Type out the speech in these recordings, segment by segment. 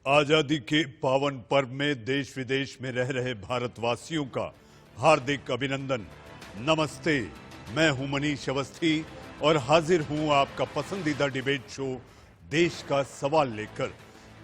आजादी के पावन पर्व में देश विदेश में रह रहे भारतवासियों का हार्दिक अभिनंदन। नमस्ते, मैं हूं मनीष अवस्थी और हाजिर हूं आपका पसंदीदा डिबेट शो देश का सवाल लेकर।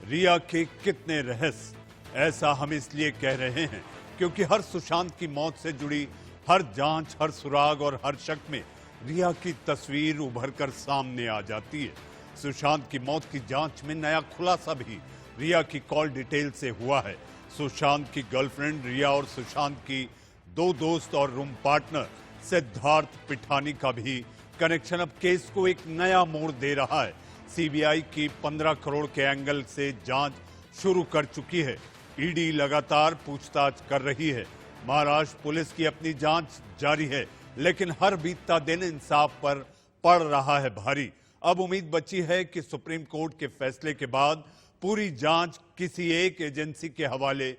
रिया के कितने रहस्य, ऐसा हम इसलिए कह रहे हैं क्योंकि हर सुशांत की मौत से जुड़ी हर जांच, हर सुराग और हर शक में रिया की तस्वीर उभर कर सामने आ जाती है। सुशांत की मौत की जांच में नया खुलासा भी रिया की कॉल डिटेल से हुआ है। सुशांत की गर्लफ्रेंड रिया और सुशांत की दो दोस्त और रूम पार्टनर सिद्धार्थ पिठानी का भी कनेक्शन अब केस को एक नया मोड़ दे रहा है। सीबीआई की 15 करोड़ के एंगल से जांच शुरू कर चुकी है। ईडी लगातार पूछताछ कर रही है। महाराष्ट्र पुलिस की अपनी जांच जारी है, लेकिन हर बीतता दिन इंसाफ पर पड़ रहा है भारी। अब उम्मीद बची है कि सुप्रीम कोर्ट के फैसले के बाद पूरी जांच किसी एक एजेंसी के हवाले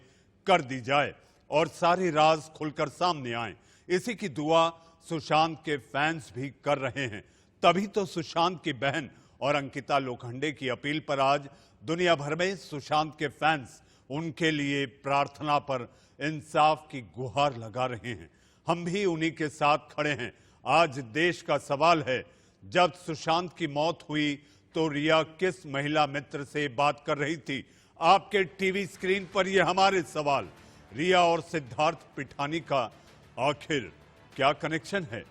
कर दी जाए और सारे राज खुलकर सामने आए। इसी की दुआ सुशांत के फैंस भी कर रहे हैं। तभी तो सुशांत की बहन और अंकिता लोखंडे की अपील पर आज दुनिया भर में सुशांत के फैंस उनके लिए प्रार्थना पर इंसाफ की गुहार लगा रहे हैं। हम भी उन्हीं के साथ खड़े हैं। आज देश का सवाल है, जब सुशांत की मौत हुई तो रिया किस महिला मित्र से बात कर रही थी? आपके टीवी स्क्रीन पर ये हमारे सवाल। रिया और सिद्धार्थ पिठानी का आखिर क्या कनेक्शन है?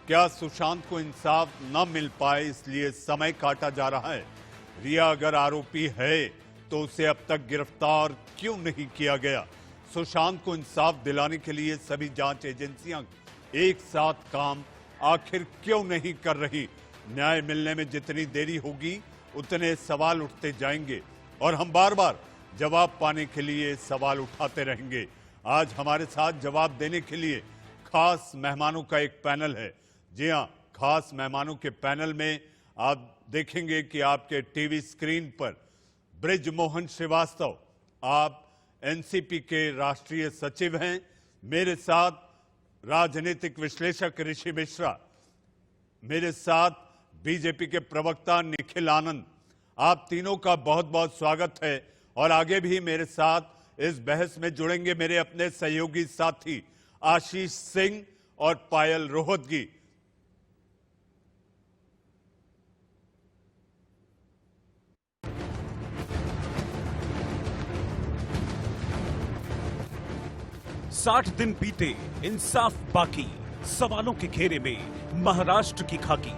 क्या सुशांत को इंसाफ न मिल पाए इसलिए समय काटा जा रहा है? रिया अगर आरोपी है तो उसे अब तक गिरफ्तार क्यों नहीं किया गया? सुशांत को इंसाफ दिलाने के लिए सभी जांच एजेंसियां एक साथ काम आखिर क्यों नहीं कर रही? न्याय मिलने में जितनी देरी होगी उतने सवाल उठते जाएंगे और हम बार बार जवाब पाने के लिए सवाल उठाते रहेंगे। आज हमारे साथ जवाब देने के लिए खास मेहमानों का एक पैनल है। जी हां, खास मेहमानों के पैनल में आप देखेंगे कि आपके टीवी स्क्रीन पर ब्रिजमोहन श्रीवास्तव, आप एनसीपी के राष्ट्रीय सचिव हैं। मेरे साथ राजनीतिक विश्लेषक ऋषि मिश्रा, मेरे साथ बीजेपी के प्रवक्ता निखिल आनंद। आप तीनों का बहुत बहुत स्वागत है और आगे भी मेरे साथ इस बहस में जुड़ेंगे मेरे अपने सहयोगी साथी आशीष सिंह और पायल रोहतगी। साठ दिन बीते, इंसाफ बाकी, सवालों के घेरे में महाराष्ट्र की खाकी।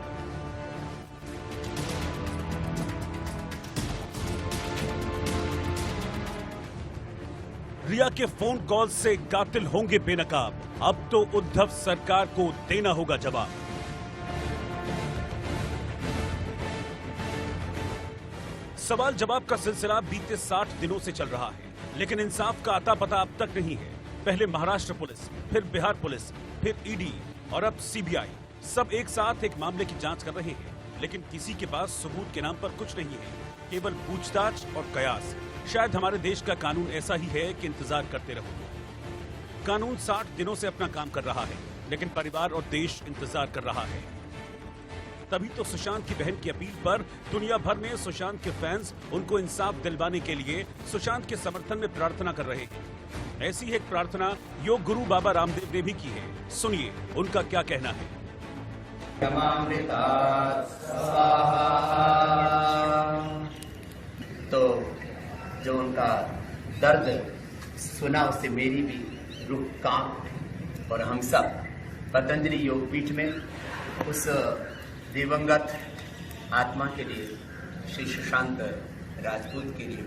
रिया के फोन कॉल से कातिल होंगे बेनकाब। अब तो उद्धव सरकार को देना होगा जवाब। सवाल जवाब का सिलसिला बीते 60 दिनों से चल रहा है, लेकिन इंसाफ का अता पता अब तक नहीं है। पहले महाराष्ट्र पुलिस, फिर बिहार पुलिस, फिर ईडी और अब सीबीआई, सब एक साथ एक मामले की जांच कर रहे हैं, लेकिन किसी के पास सबूत के नाम पर कुछ नहीं है, केवल पूछताछ और कयास। शायद हमारे देश का कानून ऐसा ही है कि इंतजार करते रहो। कानून 60 दिनों से अपना काम कर रहा है, लेकिन परिवार और देश इंतजार कर रहा है। तभी तो सुशांत की बहन की अपील पर दुनिया भर में सुशांत के फैंस उनको इंसाफ दिलवाने के लिए सुशांत के समर्थन में प्रार्थना कर रहे हैं। ऐसी एक प्रार्थना योग गुरु बाबा रामदेव ने भी की है। सुनिए उनका क्या कहना है। तो जो उनका दर्द सुना उससे मेरी भी रूह कांप और हम सब पतंजलि योग पीठ में उस दिवंगत आत्मा के लिए, श्री सुशांत राजपूत के लिए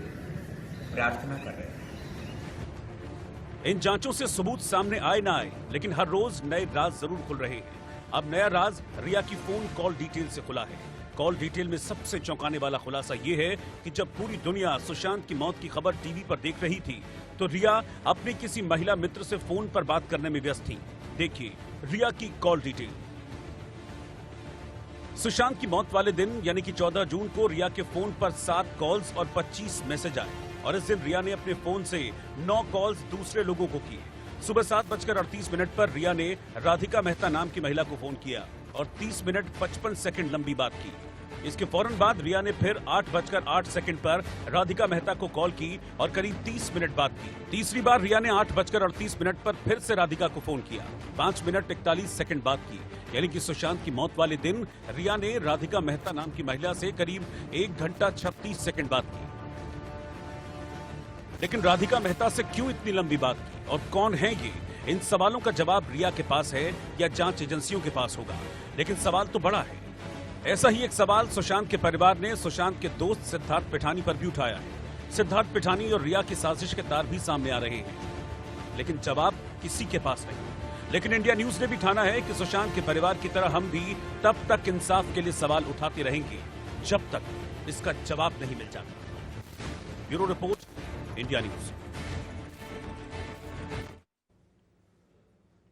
प्रार्थना कर रहे हैं। इन जांचों से सबूत सामने आए ना आए, लेकिन हर रोज नए राज जरूर खुल रहे हैं। अब नया राज रिया की फोन कॉल डिटेल से खुला है। कॉल डिटेल में सबसे चौंकाने वाला खुलासा यह है कि जब पूरी दुनिया सुशांत की मौत की खबर टीवी पर देख रही थी, तो रिया अपनी किसी महिला मित्र से फोन पर बात करने में व्यस्त थी। देखिए रिया की कॉल डिटेल। सुशांत की मौत वाले दिन यानी कि 14 जून को रिया के फोन पर 7 कॉल्स और 25 मैसेज आए और इस दिन रिया ने अपने फोन से 9 कॉल्स दूसरे लोगों को किए। सुबह 7:38 पर रिया ने राधिका मेहता नाम की महिला को फोन किया और 30 मिनट 55 सेकंड लंबी बात की। इसके फौरन बाद रिया ने फिर 8:08 पर राधिका मेहता को कॉल की और करीब 30 मिनट बात की। तीसरी बार रिया ने 8:38 पर फिर से राधिका को फोन किया, 5 मिनट 41 सेकंड बात की। यानी कि सुशांत की मौत वाले दिन रिया ने राधिका मेहता नाम की महिला से करीब 1 घंटा 36 सेकंड बात की। लेकिन राधिका मेहता से क्यों इतनी लंबी बात की और कौन है ये? इन सवालों का जवाब रिया के पास है या जांच एजेंसियों के पास होगा, लेकिन सवाल तो बड़ा है। ऐसा ही एक सवाल सुशांत के परिवार ने सुशांत के दोस्त सिद्धार्थ पिठानी पर भी उठाया है। सिद्धार्थ पिठानी और रिया की साजिश के तार भी सामने आ रहे हैं, लेकिन जवाब किसी के पास नहीं। लेकिन इंडिया न्यूज ने भी ठाना है कि सुशांत के परिवार की तरह हम भी तब तक इंसाफ के लिए सवाल उठाते रहेंगे जब तक इसका जवाब नहीं मिल जाता। Bureau report, India news.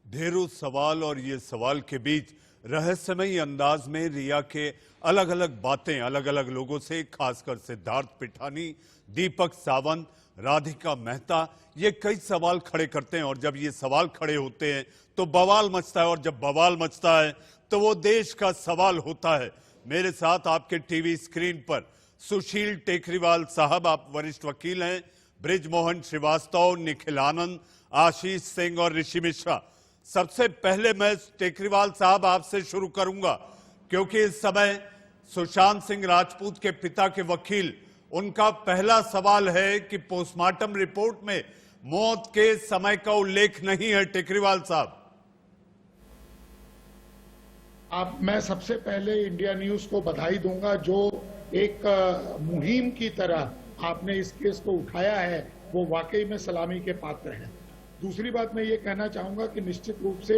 ढेरों सवाल और ये सवाल के बीच रहस्यमयी अंदाज में रिया के अलग अलग बातें अलग अलग लोगों से, खासकर सिद्धार्थ पिठानी, दीपक सावंत, राधिका मेहता, ये कई सवाल खड़े करते हैं। और जब ये सवाल खड़े होते हैं तो बवाल मचता है, और जब बवाल मचता है तो वो देश का सवाल होता है। मेरे साथ आपके टीवी स्क्रीन पर सुशील टेकरीवाल साहब, आप वरिष्ठ वकील हैं, ब्रिजमोहन श्रीवास्तव, निखिल आनंद, आशीष सिंह और ऋषि मिश्रा। सबसे पहले मैं टेकरीवाल साहब आपसे शुरू करूंगा, क्योंकि इस समय सुशांत सिंह राजपूत के पिता के वकील, उनका पहला सवाल है कि पोस्टमार्टम रिपोर्ट में मौत के समय का उल्लेख नहीं है। टेकरीवाल साहब, मैं सबसे पहले इंडिया न्यूज को बधाई दूंगा, जो एक मुहिम की तरह आपने इस केस को उठाया है, वो वाकई में सलामी के पात्र है। दूसरी बात मैं ये कहना चाहूंगा कि निश्चित रूप से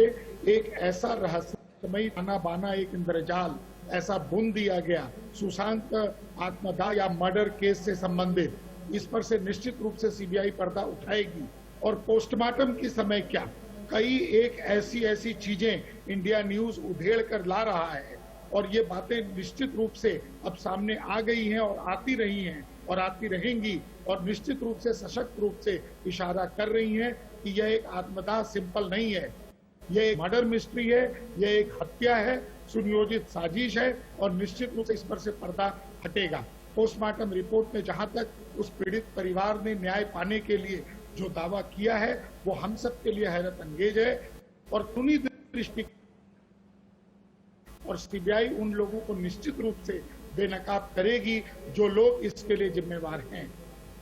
एक ऐसा रहस्यमयी आना बाना, एक इंद्रजाल ऐसा बुन दिया गया सुशांत आत्मदाह या मर्डर केस से संबंधित, इस पर से निश्चित रूप से सीबीआई पर्दा उठाएगी। और पोस्टमार्टम के समय क्या कई एक ऐसी चीजें इंडिया न्यूज उधेड़ कर ला रहा है, और ये बातें निश्चित रूप से अब सामने आ गई हैं और आती रही हैं और आती रहेंगी, और निश्चित रूप से सशक्त रूप से इशारा कर रही हैं कि यह एक आत्मदाह सिंपल नहीं है, यह एक मर्डर मिस्ट्री है, यह एक हत्या है, सुनियोजित साजिश है, और निश्चित रूप से इस पर से पर्दा हटेगा। पोस्टमार्टम रिपोर्ट में जहां तक उस पीड़ित परिवार ने न्याय पाने के लिए जो दावा किया है, वो हम सब के लिए हैरत अंगेज है। और कानूनी दृष्टि और सीबीआई उन लोगों को निश्चित रूप से बेनकाब करेगी जो लोग इसके लिए जिम्मेवार हैं।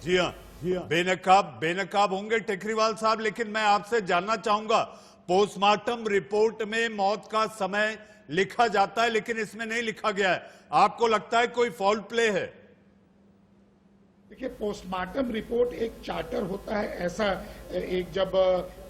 जी हाँ, बेनकाब होंगे टेकरीवाल साहब। लेकिन मैं आपसे जानना चाहूंगा, पोस्टमार्टम रिपोर्ट में मौत का समय लिखा जाता है, लेकिन इसमें नहीं लिखा गया है। आपको लगता है कोई फाउल प्ले है? देखिए, पोस्टमार्टम रिपोर्ट एक चार्टर होता है, ऐसा एक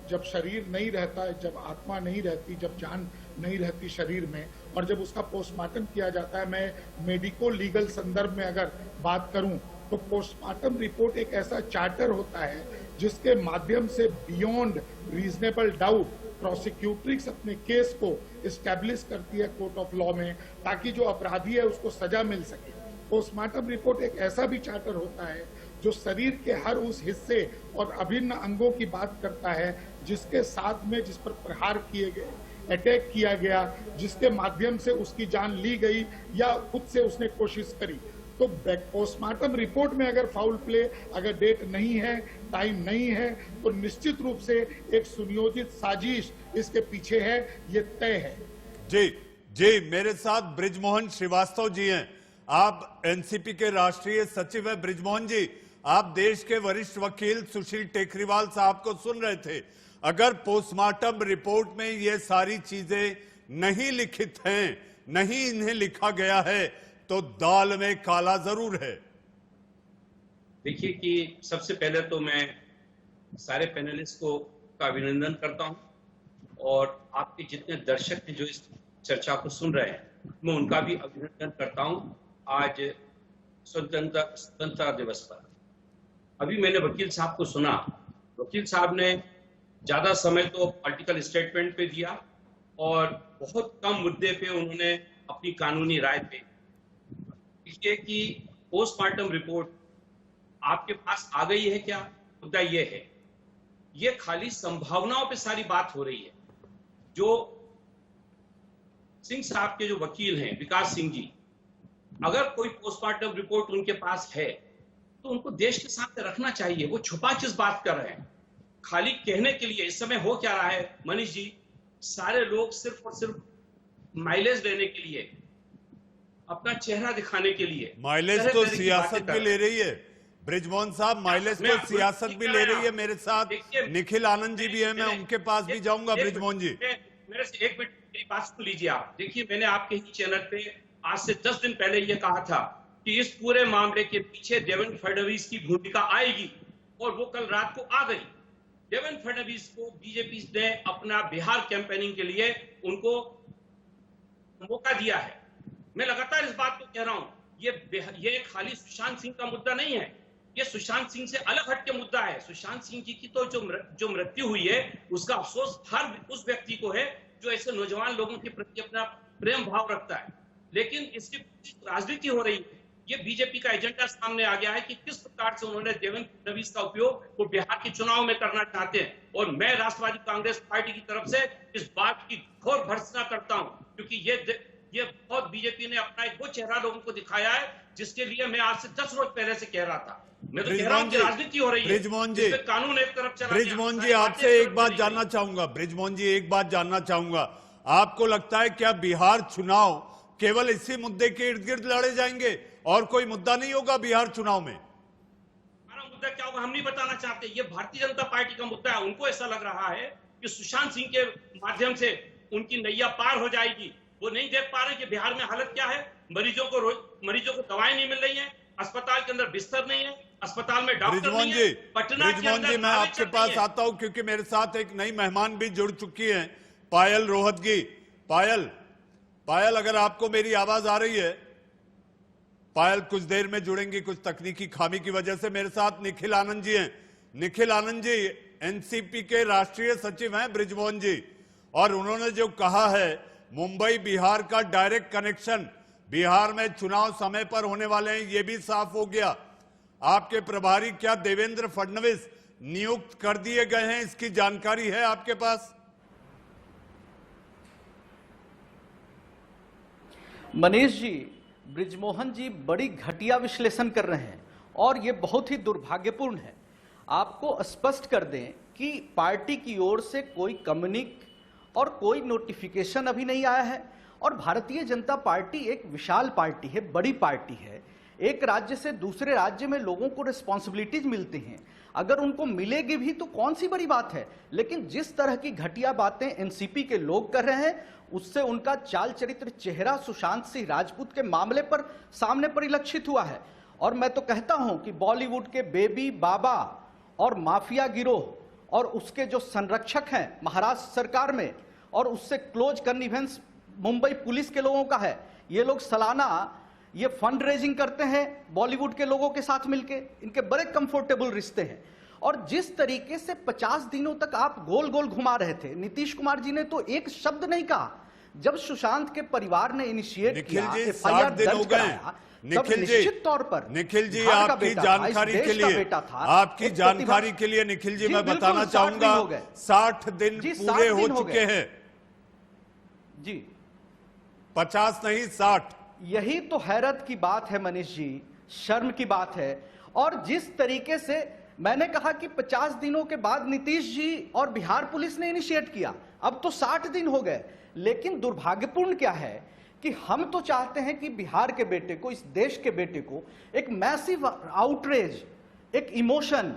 जब शरीर नहीं रहता है, जब आत्मा नहीं रहती, जब जान नहीं रहती शरीर में, और जब उसका पोस्टमार्टम किया जाता है, मैं मेडिको लीगल संदर्भ में अगर बात करूं तो पोस्टमार्टम रिपोर्ट एक ऐसा चार्टर होता है जिसके माध्यम से बियॉन्ड रीजनेबल डाउट प्रोसिक्यूट्रिक्स अपने केस को एस्टैब्लिश करती है कोर्ट ऑफ लॉ में, ताकि जो अपराधी है उसको सजा मिल सके। पोस्टमार्टम रिपोर्ट एक ऐसा भी चार्टर होता है जो शरीर के हर उस हिस्से और अभिन्न अंगों की बात करता है जिसके साथ में जिस पर प्रहार किए गए, अटैक किया गया, जिसके माध्यम से उसकी जान ली गई या खुद से उसने कोशिश करी। तो पोस्टमार्टम रिपोर्ट में अगर फाउल प्ले, अगर डेट नहीं है, टाइम नहीं है, तो निश्चित रूप से एक सुनियोजित साजिश इसके पीछे है, ये तय है। जी, मेरे साथ ब्रिजमोहन श्रीवास्तव जी हैं। आप एनसीपी के राष्ट्रीय सचिव हैं। ब्रिजमोहन जी, आप देश के वरिष्ठ वकील सुशील टेकरीवाल साहब को सुन रहे थे। अगर पोस्टमार्टम रिपोर्ट में ये सारी चीजें नहीं लिखित हैं, नहीं इन्हें लिखा गया है, तो दाल में काला जरूर है। देखिए कि सबसे पहले तो मैं सारे पैनलिस्ट का अभिनंदन करता हूं, और आपके जितने दर्शक हैं जो इस चर्चा को सुन रहे हैं, मैं उनका भी अभिनंदन करता हूं आज स्वतंत्रता दिवस पर। अभी मैंने वकील साहब को सुना, वकील साहब ने ज्यादा समय तो पॉलिटिकल स्टेटमेंट पे दिया और बहुत कम मुद्दे पे उन्होंने अपनी कानूनी राय पे। देखिए कि पोस्टमार्टम रिपोर्ट आपके पास आ गई है क्या? मुद्दा ये है, ये खाली संभावनाओं पे सारी बात हो रही है। जो सिंह साहब के जो वकील हैं, विकास सिंह जी, अगर कोई पोस्टमार्टम रिपोर्ट उनके पास है तो उनको देश के सामने रखना चाहिए। वो छुपा किस बात कर रहे हैं? खाली कहने के लिए। इस समय हो क्या रहा है मनीष जी, सारे लोग सिर्फ और सिर्फ माइलेज लेने के लिए, अपना चेहरा दिखाने के लिए माइलेज तरह तो तरह की सियासत बातें भी कर ले रही है ब्रिजमोहन साहब, माइलेज मैं तो सियासत भी ले रही है। मेरे साथ देखिए, निखिल आनंद जी भी है, मैं उनके पास भी जाऊंगा। ब्रिजमोहन जी, मेरे से एक मिनट मेरी बात सुन लीजिए आप। देखिए, मैंने आपके ही चैनल पे आज से 10 दिन पहले ये कहा था कि इस पूरे मामले के पीछे देवेंद्र फडणवीस की भूमिका आएगी, और वो कल रात को आ गई। देवेंद्र फडणवीस को बीजेपी ने अपना बिहार कैंपेनिंग के लिए उनको मौका दिया है। मैं लगातार इस बात को कह रहा हूं, ये खाली सुशांत सिंह का मुद्दा नहीं है, ये सुशांत सिंह से अलग हटके मुद्दा है। सुशांत सिंह जी की तो जो मृत्यु हुई है उसका अफसोस हर उस व्यक्ति को है जो ऐसे नौजवान लोगों के प्रति अपना प्रेम भाव रखता है। लेकिन इसकी राजनीति हो रही है। ये बीजेपी का एजेंडा सामने आ गया है कि किस प्रकार से उन्होंने देवेंद्र फडणवीस का उपयोग वो बिहार के चुनाव में करना चाहते हैं। और मैं राष्ट्रवादी कांग्रेस पार्टी की तरफ से इस बात की घोर भर्त्सना करता हूं, क्योंकि ये बहुत बीजेपी ने अपना एक वो चेहरा लोगों को दिखाया है जिसके लिए मैं आज से 10 रोज पहले से कह रहा था। मैं तो कह रहा हूं कि राजनीति हो रही है, ब्रिजमोहन जी, कानून एक तरफ चला गया। ब्रिजमोहन जी आपसे एक बात जानना चाहूंगा। ब्रिजमोहन जी, एक बात जानना चाहूंगा, आपको लगता है क्या बिहार चुनाव केवल इसी मुद्दे के इर्द गिर्द लड़े जाएंगे और कोई मुद्दा नहीं होगा बिहार चुनाव में? हमारा मुद्दा क्या होगा हम नहीं बताना चाहते। ये भारतीय जनता पार्टी का मुद्दा है। उनको ऐसा लग रहा है कि सुशांत सिंह के माध्यम से उनकी नैया पार हो जाएगी। वो नहीं देख पा रहे कि बिहार में हालत क्या है। मरीजों को दवाएं नहीं मिल रही है, अस्पताल के अंदर बिस्तर नहीं है, अस्पताल में डॉक्टर नहीं है। पटना के अंदर मैं आपके पास आता हूं क्योंकि मेरे साथ एक नई मेहमान भी जुड़ चुकी है, पायल रोहतगी। पायल, अगर आपको मेरी आवाज आ रही है? पायल कुछ देर में जुड़ेंगी, कुछ तकनीकी खामी की वजह से। मेरे साथ निखिल आनंद जी हैं। निखिल आनंद जी एनसीपी के राष्ट्रीय सचिव हैं ब्रिजमोहन जी, और उन्होंने जो कहा है मुंबई बिहार का डायरेक्ट कनेक्शन, बिहार में चुनाव समय पर होने वाले हैं, यह भी साफ हो गया। आपके प्रभारी क्या देवेंद्र फडणवीस नियुक्त कर दिए गए हैं, इसकी जानकारी है आपके पास? मनीष जी, ब्रिजमोहन जी बड़ी घटिया विश्लेषण कर रहे हैं और यह बहुत ही दुर्भाग्यपूर्ण है। आपको स्पष्ट कर दें कि पार्टी की ओर से कोई कम्युनिक और कोई नोटिफिकेशन अभी नहीं आया है, और भारतीय जनता पार्टी एक विशाल पार्टी है, बड़ी पार्टी है। एक राज्य से दूसरे राज्य में लोगों को रिस्पॉन्सिबिलिटीज मिलती हैं, अगर उनको मिलेगी भी तो कौन सी बड़ी बात है। लेकिन जिस तरह की घटिया बातें एनसीपी के लोग कर रहे हैं, उससे उनका चाल चरित्र, चेहरा सुशांत सिंह राजपूत के मामले पर सामने परिलक्षित हुआ है। और मैं तो कहता हूं कि बॉलीवुड के बेबी बाबा और माफिया गिरोह और उसके जो संरक्षक हैं महाराष्ट्र सरकार में, और उससे क्लोज कन्निवेंस मुंबई पुलिस के लोगों का है। ये लोग सालाना ये फंड रेजिंग करते हैं बॉलीवुड के लोगों के साथ मिलके, इनके बड़े कंफर्टेबल रिश्ते हैं। और जिस तरीके से 50 दिनों तक आप गोल गोल घुमा रहे थे, नीतीश कुमार जी ने तो एक शब्द नहीं कहा। जब सुशांत के परिवार ने इनिशिएट किया, एफआईआर दर्ज कराया, तब निश्चित तौर पर निखिल जी आपकी जानकारी के लिए, आपकी जानकारी के लिए निखिल जी मैं बताना चाहूंगा 60 दिन पूरे हो चुके हैं जी, 50 नहीं 60। यही तो हैरत की बात है मनीष जी, शर्म की बात है। और जिस तरीके से मैंने कहा कि 50 दिनों के बाद नीतीश जी और बिहार पुलिस ने इनिशिएट किया, अब तो 60 दिन हो गए। लेकिन दुर्भाग्यपूर्ण क्या है कि हम तो चाहते हैं कि बिहार के बेटे को, इस देश के बेटे को एक मैसिव आउटरेज, एक इमोशन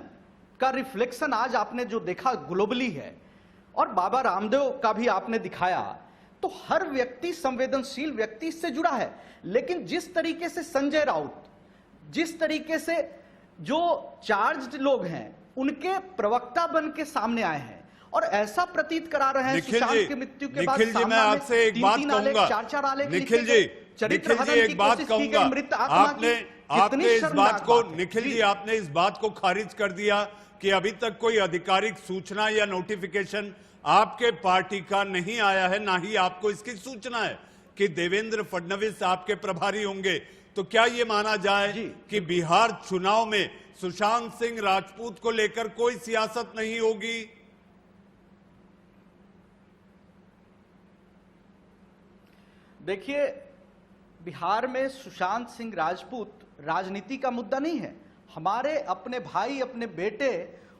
का रिफ्लेक्शन आज आपने जो देखा ग्लोबली है, और बाबा रामदेव का भी आपने दिखाया, तो हर व्यक्ति, संवेदनशील व्यक्ति इससे जुड़ा है। लेकिन जिस तरीके से संजय राउत, जिस तरीके से जो चार्ज्ड लोग हैं उनके प्रवक्ता बन के सामने आए हैं और ऐसा प्रतीत करा रहे हैं सुशांत की मृत्यु के बाद, निखिल जी मैं आपसे एक बात कहूंगा, निखिल जी एक बात कहूंगा, आपने इस बात को, निखिल जी आपने इस बात को खारिज कर दिया कि अभी तक कोई आधिकारिक सूचना या नोटिफिकेशन आपके पार्टी का नहीं आया है, ना ही आपको इसकी सूचना है कि देवेंद्र फडणवीस आपके प्रभारी होंगे। तो क्या यह माना जाए कि बिहार चुनाव में सुशांत सिंह राजपूत को लेकर कोई सियासत नहीं होगी? देखिए, बिहार में सुशांत सिंह राजपूत राजनीति का मुद्दा नहीं है। हमारे अपने भाई, अपने बेटे,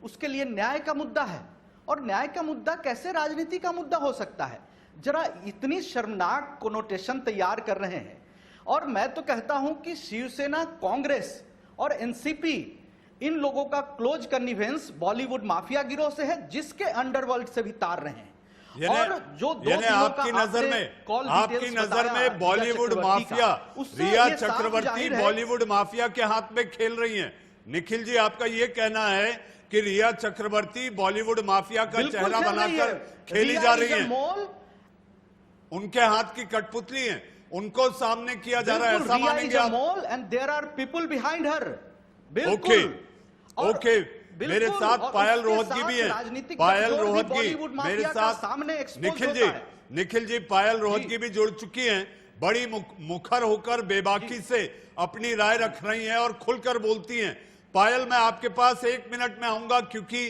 उसके लिए न्याय का मुद्दा है। और न्याय का मुद्दा कैसे राजनीति का मुद्दा हो सकता है? जरा इतनी शर्मनाक कोनोटेशन तैयार कर रहे हैं। और मैं तो कहता हूं कि शिवसेना, कांग्रेस और एनसीपी, इन लोगों का क्लोज कन्निवेंस बॉलीवुड माफिया गिरोह से है, जिसके अंडरवर्ल्ड से भी तार रहे हैं। और जो आपकी नजर में बॉलीवुड माफिया, रिया चक्रवर्ती बॉलीवुड माफिया के हाथ में खेल रही हैं। निखिल जी, आपका ये कहना है कि रिया चक्रवर्ती बॉलीवुड माफिया का चेहरा बनाकर खेली जा रही हैं, उनके हाथ की कठपुतली हैं, उनको सामने किया जा रहा है, ऐसा मानेंगे आप? And there are people behind her. Okay, मेरे साथ पायल रोहतगी भी है। पायल रोहतगी मेरे साथ, निखिल जी पायल रोहतगी भी जुड़ चुकी हैं। बड़ी मुखर होकर बेबाकी से अपनी राय रख रही हैं और खुलकर बोलती हैं। पायल, मैं आपके पास 1 मिनट में आऊंगा, क्योंकि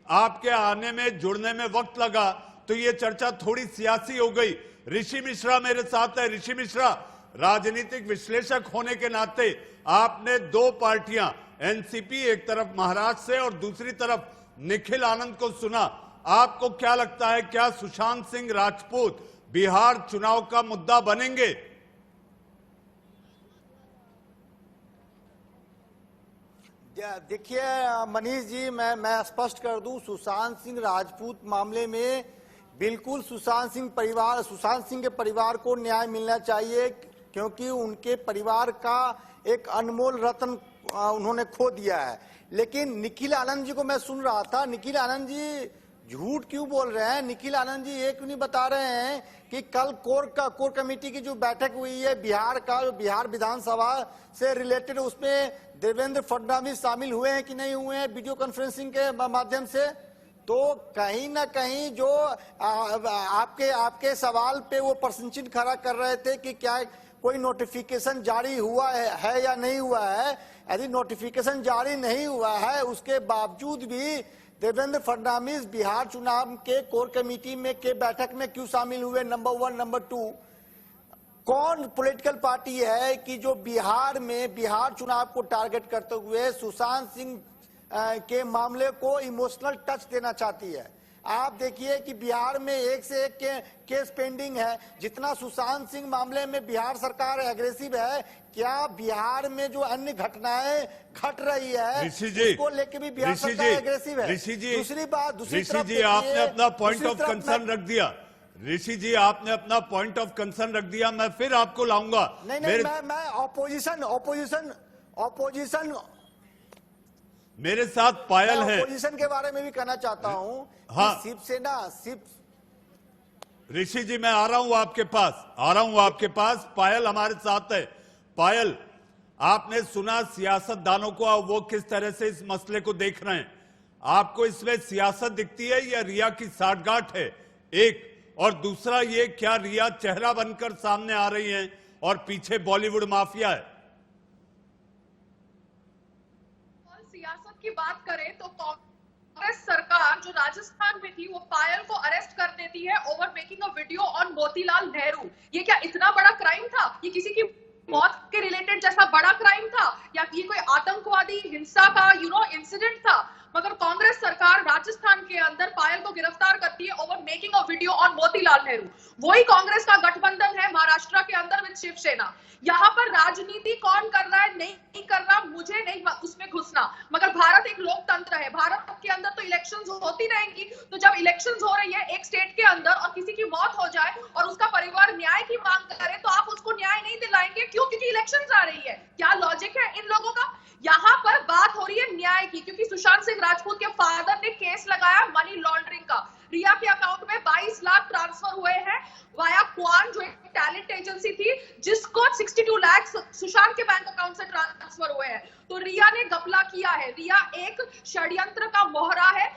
आपके आने में, जुड़ने में वक्त लगा, तो ये चर्चा थोड़ी सियासी हो गई। ऋषि मिश्रा मेरे साथ है। ऋषि मिश्रा, राजनीतिक विश्लेषक होने के नाते आपने 2 पार्टियां, एनसीपी एक तरफ महाराष्ट्र से और दूसरी तरफ निखिल आनंद को सुना। आपको क्या लगता है, क्या सुशांत सिंह राजपूत बिहार चुनाव का मुद्दा बनेंगे? देखिए मनीष जी, मैं स्पष्ट कर दूं, सुशांत सिंह राजपूत मामले में बिल्कुल सुशांत सिंह के परिवार को न्याय मिलना चाहिए, क्योंकि उनके परिवार का एक अनमोल रत्न उन्होंने खो दिया है। लेकिन निखिल आनंद जी को मैं सुन रहा था, निखिल आनंद जी झूठ क्यों बोल रहे हैं? निखिल आनंद जी ये क्यों नहीं बता रहे हैं कि कल कोर कमेटी की जो बैठक हुई है बिहार का, जो बिहार विधानसभा से रिलेटेड, उसमें देवेंद्र फडणवीस शामिल हुए हैं कि नहीं हुए हैं वीडियो कॉन्फ्रेंसिंग के माध्यम से? तो कहीं ना कहीं जो आपके सवाल पे वो प्रश्न चिन्ह खड़ा कर रहे थे कि क्या कोई नोटिफिकेशन जारी हुआ है या नहीं हुआ है। यदि नोटिफिकेशन जारी नहीं हुआ है, उसके बावजूद भी देवेंद्र फडणवीस बिहार चुनाव के कोर कमेटी में के बैठक में क्यों शामिल हुए? नंबर 1। नंबर 2, कौन पॉलिटिकल पार्टी है कि जो बिहार में बिहार चुनाव को टारगेट करते हुए सुशांत सिंह के मामले को इमोशनल टच देना चाहती है? आप देखिए कि बिहार में एक से एक केस पेंडिंग है। जितना सुशांत सिंह मामले में बिहार सरकार एग्रेसिव है, क्या बिहार में जो अन्य घटनाएं घट रही है उसको लेके भी बिहार सरकार एग्रेसिव है? दूसरी बात, ऋषि जी आपने अपना पॉइंट ऑफ कंसर्न रख दिया। ऋषि जी आपने अपना पॉइंट ऑफ कंसर्न रख दिया, मैं फिर आपको लाऊंगा। नहीं, मैं ऑपोजिशन मेरे साथ पायल है। ऑपोजिशन के बारे में भी कहना चाहता हूं। हाँ, शिवसेना ऋषि जी मैं आ रहा हूं आपके पास। पायल हमारे साथ है। पायल, आपने सुना सियासतदानों को, वो किस तरह से इस मसले को देख रहे हैं? आपको इसमें सियासत दिखती है या रिया की साठगांठ है? एक, और दूसरा ये, क्या रिया चेहरा बनकर सामने आ रही हैं और पीछे बॉलीवुड माफिया है? सियासत की बात करें तो कांग्रेस सरकार जो राजस्थान में थी, वो पायल को अरेस्ट कर देती है over making a video on Motilal Nehru. ये क्या इतना बड़ा क्राइम था? ये किसी की मौत के रिलेटेड जैसा बड़ा क्राइम था, या ये कोई आतंकवादी हिंसा का इंसिडेंट था? मगर कांग्रेस सरकार राजस्थान के अंदर पायल को गिरफ्तार करती है over making a video on Motilal Nehru. वही कांग्रेस का गठबंधन है महाराष्ट्र के अंदर विद शिवसेना। यहाँ पर राजनीति कौन कर रहा है, नहीं कर रहा, मुझे नहीं उसमें घुसना, मगर भारत एक लोकतंत्र है। भारत के अंदर तो इलेक्शंस होती रहेंगी। तो जब इलेक्शंस हो रही है एक स्टेट के अंदर और किसी की मौत हो जाए और उसका परिवार न्याय की मांग करे, तो आप उसको न्याय नहीं दिलाएंगे? क्यों? क्योंकि इलेक्शंस आ रही है। क्या लॉजिक है इन लोगों का? यहाँ पर बात हो रही है न्याय की, क्योंकि सुशांत सिंह राजपूत के फादर ने केस लगाया मनी लॉन्ड्रिंग का। रिया के अकाउंट में 22 लाख ट्रांसफर हुए हैं वाया क्वान, जो एक टैलेंट एजेंसी थी, जिसको 62 लाख सुशांत के बैंक अकाउंट से ट्रांसफर हुए हैं। तो रिया ने घपला किया है। रिया एक षड्यंत्र का मोहरा है।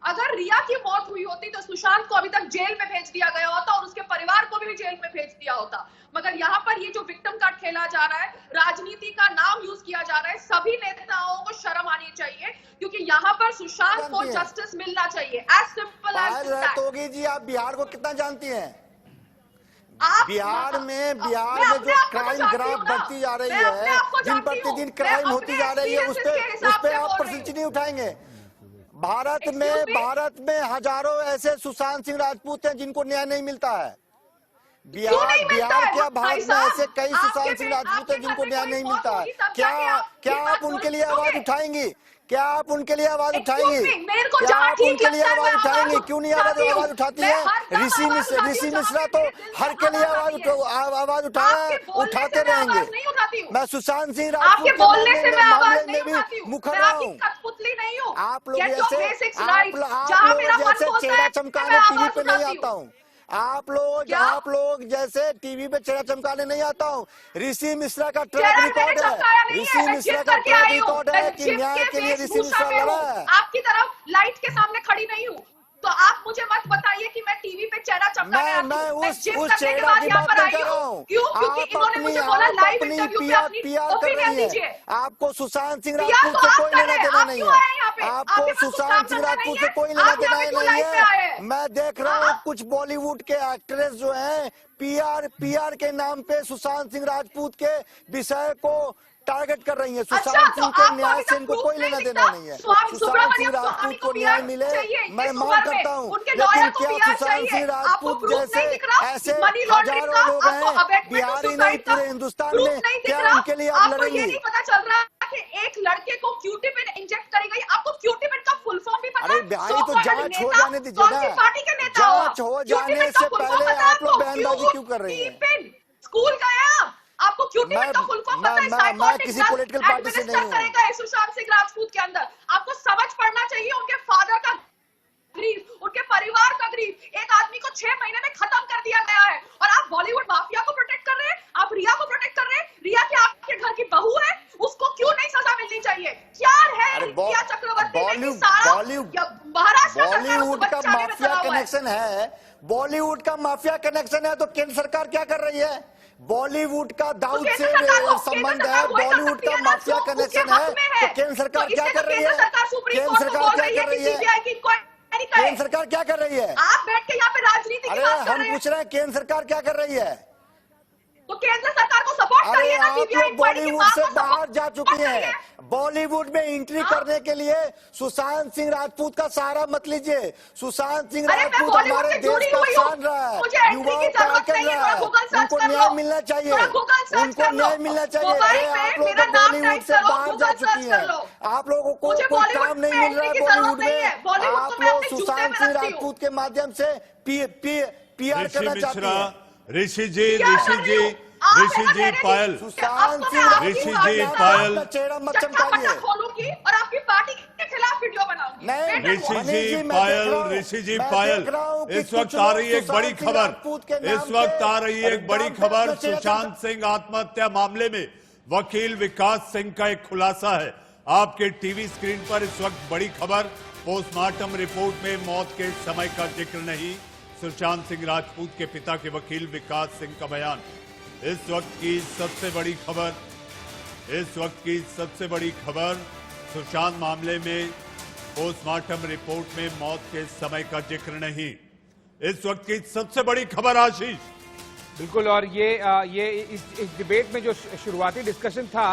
अगर रिया की मौत हुई होती तो सुशांत को अभी तक जेल में भेज दिया गया होता और उसके परिवार को भी जेल में भेज दिया होता। मगर यहाँ पर ये जो विक्टिम कार्ड खेला जा रहा है, राजनीति का नाम यूज किया जा रहा है। सभी नेताओं को शर्म आनी चाहिए, क्योंकि यहाँ पर सुशांत को जस्टिस मिलना चाहिए। As simple as that. जी, आप बिहार को कितना जानती हैं? आप बिहार में मैं जो अपने आप को क्राइम जानती ग्राफ हूँ ना। बढ़ती जा रही मैं अपने है, आप को दिन जानती हूँ। प्रतिदिन मैं क्राइम होती अपने जा रही है, उस experiences के पे हिसाब से आप बोल रही प्रश्न हूँ। नहीं उठाएंगे। Excuse me? भारत में हजारों ऐसे सुशांत सिंह राजपूत हैं जिनको न्याय नहीं मिलता है। क्यों नहीं मिलता बिहार है क्या भाई भारत में साहब? ऐसे कई आपके सुशांत सिंह राजपूत हैं आपके जिनको घर में न्याय कोई नहीं मौत मिलता है। होगी तब क्या जाके आप क्या ये आप बात उनके लिए आवाज बोलोगे? उठाएंगी? क्या आप उनके लिए आवाज Excuse उठाएंगी? me, मेरे को क्या जहाँ आप ठीक उनके लिए लगता है, आवाज मैं उठाएंगी? आवाज क्यों नहीं उठाती हूँ। आवाज उठाती मैं है? हर दम ऋषि आवाज मिश्रा उठाती हूँ, जहाँ मिश्रा पे तो मेरे दिल से हर के लिए आवाज आती है। आवाज उठाया है, आपके बोलने उठाते से मैं रहेंगे। आवाज नहीं उठाती हूँ। मैं सुशांत सिंह आपके राजपूत के बोलने से मैं आवाज मामले नहीं में भी उठाती हूँ। मुखर मैं रहा आपकी हूँ। कठपुतली नहीं हूँ। आप लोग Get your जैसे basics right। आप जहाँ लोग मेरा मन जैसे होता चेहरा है, चमकाने मैं टीवी आवाज पे नहीं उठाती आता हूँ। हूँ। क्या? आप लोग जैसे टीवी पे चेहरा चमकाने नहीं आता हूँ। ऋषि मिश्रा का ट्रैक चेहरा मैंने रिकॉर्ड है। चमकाया नहीं है, ऋषि मैं मिश्रा जिम का करके ट्रैक आई हूँ। रिकॉर्ड मैं है कि जिम न्याय के लिए ऋषि वेशभूषा मिश्रा में लड़ा हूँ। है। आपकी तरफ लाइट के सामने खड़ी नहीं हूँ। तो आप मुझे मत बताइए कि मैं टीवी पे चेहरा चमकाने आती मैं हूँ। मैं उस जिम करने के चेहरा बाद की यहाँ बात पर नहीं आई कर रहा हूँ। हूँ। क्यों? क्योंकि इन्होंने मुझे बोला लाइव इंटरव्यू पे अपनी पीआर कर ओपिनियन रही है। दीजिए। आपको सुशांत सिंह PR राजपूत तो से आप कोई कर लेना रहे हैं। देना आप नहीं क्यों है। आए हैं यहाँ पे? आपको आपके पास कुछ सुशांत काम सिंह धंधा राजपूत नहीं से है? कोई लेना आप यहाँ देना पे क्यों नहीं लाइव पे आए है। हैं? मैं देख रहा हूँ कुछ बॉलीवुड के एक्ट्रेस जो हैं पीआर के नाम पे सुशांत सिंह राजपूत के विषय को टारगेट कर रही है। अच्छा, सुशांत तो सिंह के आपको न्याय अभी से तक इनको प्रूफ कोई नहीं लेना दिखता? देना नहीं है। स्वामी सुशांत सिंह सुब्रमण्यम स्वामी राजपूत को को न्याय PR मिले चाहिए मैं इस मांग उम्र करता में। हूँ, उनके लेकिन लॉयर को क्या PR सुशांत सिंह चाहिए। आपको राजपूत प्रूफ जैसे नहीं दिख रहा? ऐसे मनी लॉन्ड्रिंग हजारों का, लोग आपको हैं अबेटमेंट बिहारी नहीं सुसाइड का पूरे हिंदुस्तान प्रूफ में, नहीं दिख क्या रहा? उनके लिए आप आपको ये लड़ेंगी? नहीं पता चल रहा कि एक लड़के को क्यूटी पिन इंजेक्ट करी गई। आपको क्यूटी पिन का फुल फॉर्म भी पता अरे है? भाई तो जांच हो जाने दीजिए कौन ना। सी पार्टी के नेता हो आप? जांच हो क्यूटी जाने पिन का से फुल फॉर्म पहले पता है आप लोग आपको? बयानबाजी क्यों कर रही हैं? पिन स्कूल गए आप? आपको क्यूटी पिन का फुल फॉर्म पता है? मैं साइकोटिक किसी ड्रग पॉलिटिकल पार्टी से नहीं एडमिनिस्टर हूँ। करेगा है सुशांत सिंह राजपूत के अंदर। आपको समझ पड़ना चाहिए उनके फादर का ग्रीफ, उनके परिवार का ग्रीफ एक आदमी को 6 महीने में खत्म कर दिया गया है। और आप बॉलीवुड माफिया को प्रोटेक्ट कर रहे हैं, आप रिया को प्रोटेक्ट कर रहे हैं। रिया की आपके घर की बहू है, उसको क्यों नहीं सजा मिलनी चाहिए? क्या है रिया चक्रवर्ती में कि सारा महाराष्ट्र सरकार उसको बॉलीवुड का बचाने में माफिया लगा हुआ है। कनेक्शन है। बॉलीवुड का माफिया कनेक्शन है तो केंद्र सरकार क्या कर रही है? बॉलीवुड का दाऊद केंद्र से सरकार को- संबंध केंद्र है, सरकार वही कर बॉलीवुड सकती का है ना माफिया जो उसके कनेक्शन हक है में है। तो केंद्र सरकार तो क्या इसलिए कर तो रही केंद्र है? सरकार सुप्रीम केंद्र कोर्ट को सरकार बोल क्या रही कर है कि रही है? सीबीआई की इंक्वायरी करे। केंद्र सरकार क्या कर रही है? आप बैठ के यहाँ पे राजनीति की अरे बात कर हम रहे हैं। पूछ रहे हैं केंद्र सरकार क्या कर रही है? तो केंद्र सरकार को सपोर्ट अरे करिए ना। आप सीबीआई लोग इंक्वायरी की बॉलीवुड मांग से को बाहर support जा चुकी करिए। हैं। बॉलीवुड में एंट्री करने के लिए सुशांत सिंह राजपूत का सहारा मत लीजिए। सुशांत सिंह अरे मैं राजपूत बॉलीवुड हमारे से देश जुड़ी का हुई हूँ। शान रहा है, मुझे एंट्री युवाओं की का जरूरत आइकन नहीं है। रहा थोड़ा है, गूगल सर्च उनको कर न्याय लो। मिलना चाहिए, थोड़ा गूगल सर्च उनको कर लो। न्याय मिलना चाहिए। मोबाइल अरे पे आप लोग मेरा तो नाम बॉलीवुड टाइप से करो, बाहर जा गूगल चुकी सर्च कर हैं। लो। आप लोगों को मुझे कोई बॉलीवुड काम नहीं में मिल एंट्री रहा है की बॉलीवुड जरूरत नहीं है। में। बॉलीवुड आप को मैं लोग अपने जूते सुशांत में सिंह रखती हूँ। राजपूत के माध्यम से पीआर ऋषि करना चाहती मिश्रा, है। ऋषि जी, क्या ऋषि कर रही जी, हूँ? आप ऋषि है ना जी, मेरे पायल, लिए। सुशांत अब तो सिंह मैं आपकी ऋषि पार्टी जी, का पायल, अपना चेहरा मत चट्टा चमकाइए। पट्टा खोलूंगी और आपकी पार्टी के खिलाफ वीडियो बनाऊंगी। नहीं, Wait and ऋषि watch। जी, मैं पायल, देख रहा हूँ- ऋषि जी, मैं पायल, देख रहा हूँ कि इस वक्त कुछ आ लोग रही है एक बड़ी सुशांत सिंह खबर। राजपूत के नाम इस वक्त पे आ रही है एक बड़ी एकदम खबर। अपना चेहरा सुशांत सिंह आत्महत्या मामले में वकील विकास सिंह का एक खुलासा है। आपके टीवी स्क्रीन पर इस वक्त बड़ी खबर। पोस्टमार्टम रिपोर्ट में मौत के समय का जिक्र नहीं। सुशांत सिंह राजपूत के पिता के वकील विकास सिंह का बयान। इस वक्त की सबसे बड़ी खबर, इस वक्त की सबसे बड़ी खबर, सुशांत मामले में पोस्टमार्टम रिपोर्ट में मौत के समय का जिक्र नहीं। इस वक्त की सबसे बड़ी खबर आशीष। बिल्कुल। और ये इस डिबेट में जो शुरुआती डिस्कशन था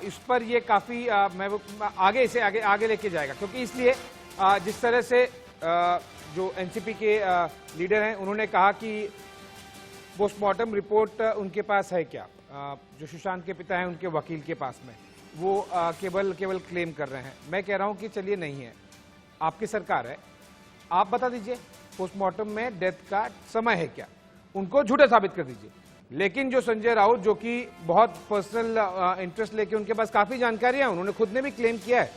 इस पर ये काफी मैं आगे इसे आगे लेके जाएगा, क्योंकि इसलिए जिस तरह से जो एनसीपी के लीडर हैं उन्होंने कहा कि पोस्टमार्टम रिपोर्ट उनके पास है क्या, जो सुशांत के पिता हैं उनके वकील के पास में, वो केवल क्लेम कर रहे हैं। मैं कह रहा हूं कि चलिए नहीं है, आपकी सरकार है, आप बता दीजिए पोस्टमार्टम में डेथ का समय है क्या, उनको झूठा साबित कर दीजिए। लेकिन जो संजय राउत जो कि बहुत पर्सनल इंटरेस्ट लेके उनके पास काफी जानकारी है, उन्होंने खुद ने भी क्लेम किया है,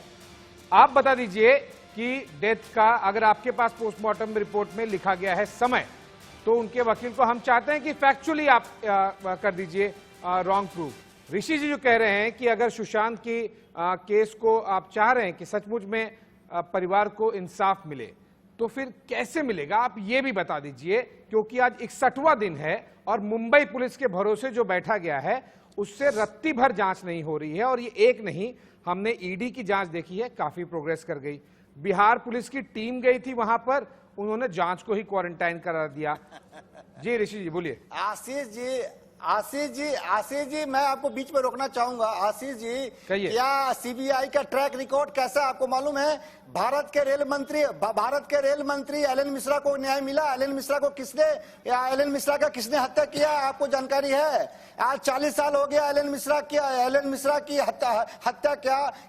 आप बता दीजिए कि डेथ का अगर आपके पास पोस्टमार्टम रिपोर्ट में लिखा गया है समय, तो उनके वकील को हम चाहते हैं कि फैक्चुअली आप कर दीजिए रॉन्ग प्रूफ। ऋषि जी जो कह रहे हैं कि अगर सुशांत की केस को आप चाह रहे हैं कि सचमुच में परिवार को इंसाफ मिले, तो फिर कैसे मिलेगा आप ये भी बता दीजिए, क्योंकि आज 61वां दिन है और मुंबई पुलिस के भरोसे जो बैठा गया है उससे रत्ती भर जांच नहीं हो रही है। और ये एक नहीं, हमने ईडी की जांच देखी है, काफी प्रोग्रेस कर गई। बिहार पुलिस की टीम गई थी वहां पर, उन्होंने जांच को ही क्वारंटाइन करा दिया। जी ऋषि जी बोलिए। आशीष जी मैं आपको बीच में रोकना चाहूंगा। आशीष जी, कहिए। क्या सीबीआई का ट्रैक रिकॉर्ड कैसा है आपको मालूम है? भारत के रेल मंत्री एलन मिश्रा को न्याय मिला। एलन मिश्रा का किसने हत्या किया आपको जानकारी है? आज 40 साल हो गया एलन मिश्रा की हत्या।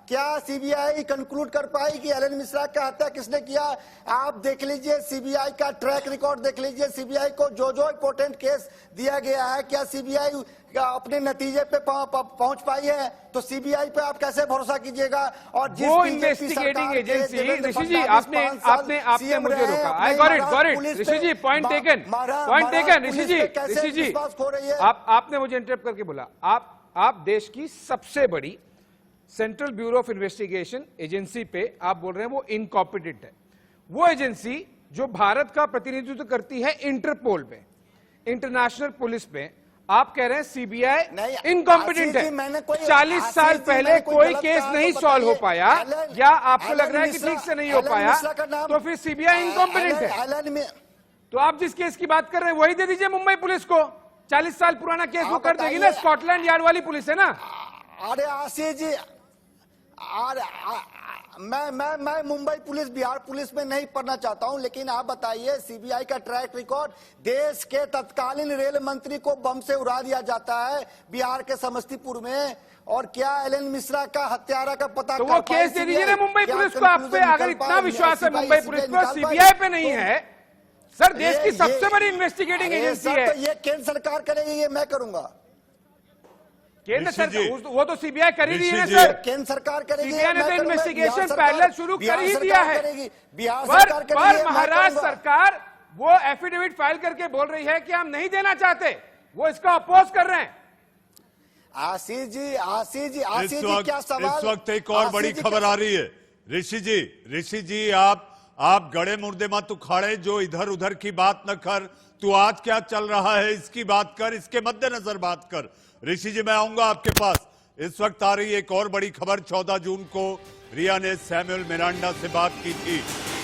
क्या सीबीआई कंक्लूड कर पाई कि एलन मिश्रा का हत्या किसने किया? आप देख लीजिए सीबीआई का ट्रैक रिकॉर्ड देख लीजिए। सीबीआई को जो इंपोर्टेंट केस दिया गया है, क्या सीबीआई अपने नतीजे पे पहुंच पाई है? तो सीबीआई पे आप कैसे भरोसा कीजिएगा? और वो इन्वेस्टिगेटिंग एजेंसी, ऋषि जी आपने मुझे रोका। I got it Rishi ji, point taken. Rishi ji आपने मुझे इंटरप्ट करके बोला, आप देश की सबसे बड़ी central bureau of investigation agency पे आप बोल रहे हैं वो इनकॉम्पिटेंट है। वो एजेंसी जो भारत का प्रतिनिधित्व करती है इंटरपोल में, इंटरनेशनल पुलिस में, आप कह रहे हैं सीबीआई इनकॉम्पिटेंट है। 40 साल पहले कोई केस नहीं सॉल्व हो पाया, या आपको लग रहा है कि ठीक से नहीं हो पाया, तो फिर सीबीआई इनकॉम्पिटेंट है? तो आप जिस केस की बात कर रहे हैं वही दे दीजिए मुंबई पुलिस को। 40 साल पुराना केस वो कर देगी ना, स्कॉटलैंड यार्ड वाली पुलिस है ना। अरे आशीष जी, मैं मुंबई पुलिस, बिहार पुलिस में नहीं पढ़ना चाहता हूं, लेकिन आप बताइए सीबीआई का ट्रैक रिकॉर्ड, देश के तत्कालीन रेल मंत्री को बम से उड़ा दिया जाता है बिहार के समस्तीपुर में, और क्या एलन मिश्रा का हत्यारा का पता तो वो केस दे दीजिए ना मुंबई पुलिस को। आप पे अगर इतना विश्वास है मुंबई पुलिस पर, सीबीआई पे नहीं है सर, देश की सबसे बड़ी इन्वेस्टिगेटिंग एजेंसी है। तो ये केंद्र सरकार करेगी, ये मैं करूंगा? केंद्र सरकार वो तो सीबीआई कर ही रही है सर। केंद्र सरकार करेगी। सीबीआई ने तो इन्वेस्टिगेशन पैरेलल शुरू कर ही दिया है। बिहार सरकार करेगी, महाराष्ट्र सरकार वो एफिडेविट फाइल करके बोल रही है कि हम नहीं देना चाहते, वो इसका अपोज कर रहे हैं। आशीष जी क्या सवाल? इस वक्त एक और बड़ी खबर आ रही है ऋषि जी आप गड़े मुर्दे मत उखाड़े, जो इधर उधर की बात न कर, तू आज क्या चल रहा है इसकी बात कर, इसके मद्देनजर बात कर। ऋषि जी मैं आऊंगा आपके पास। इस वक्त आ रही एक और बड़ी खबर। 14 जून को रिया ने सैमुअल मिरांडा से बात की थी।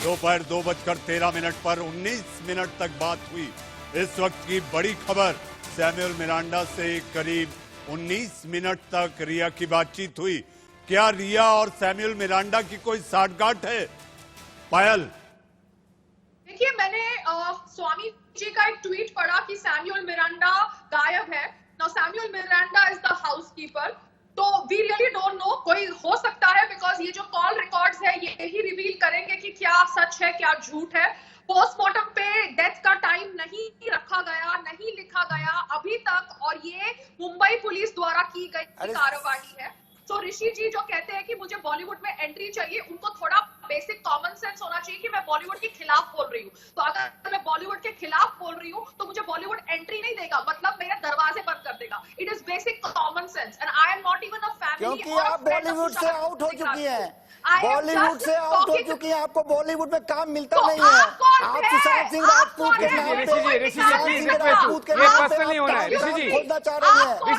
दोपहर 2:13 पर 19 मिनट तक बात हुई। इस वक्त की बड़ी खबर, सैमुअल मिरांडा से करीब 19 मिनट तक रिया की बातचीत हुई। क्या रिया और सैमुअल मिरांडा की कोई साठगांठ है? पायल, देखिए मैंने स्वामी जी का एक ट्वीट पढ़ा कि सैमुअल मिरांडा गायब है। Now Samuel Miranda is the housekeeper. तो we really don't know, कोई हो सकता है, बिकॉज ये जो कॉल रिकॉर्ड्स है ये ही रिवील करेंगे कि क्या सच है क्या झूठ है। पोस्टमार्टम पे डेथ का टाइम नहीं रखा गया, नहीं लिखा गया अभी तक, और ये मुंबई पुलिस द्वारा की गई कार्रवाई है। तो ऋषि जी जो कहते हैं कि मुझे बॉलीवुड में एंट्री चाहिए, उनको थोड़ा बेसिक कॉमन सेंस होना चाहिए कि मैं बॉलीवुड के खिलाफ बोल रही हूँ। तो अगर मैं बॉलीवुड के खिलाफ बोल रही हूँ तो मुझे बॉलीवुड एंट्री नहीं देगा, मतलब मेरे दरवाजे बंद कर देगा। It is basic common sense and I am not even a family. क्योंकि आप बॉलीवुड से आउट हो चुकी हैं, बॉलीवुड से आउट हो चुकी हैं, आपको बॉलीवुड में काम मिलता नहीं है। आप सुशांत सिंह राजपूत के नाम पे पर्सनल नहीं होना है। ऋषि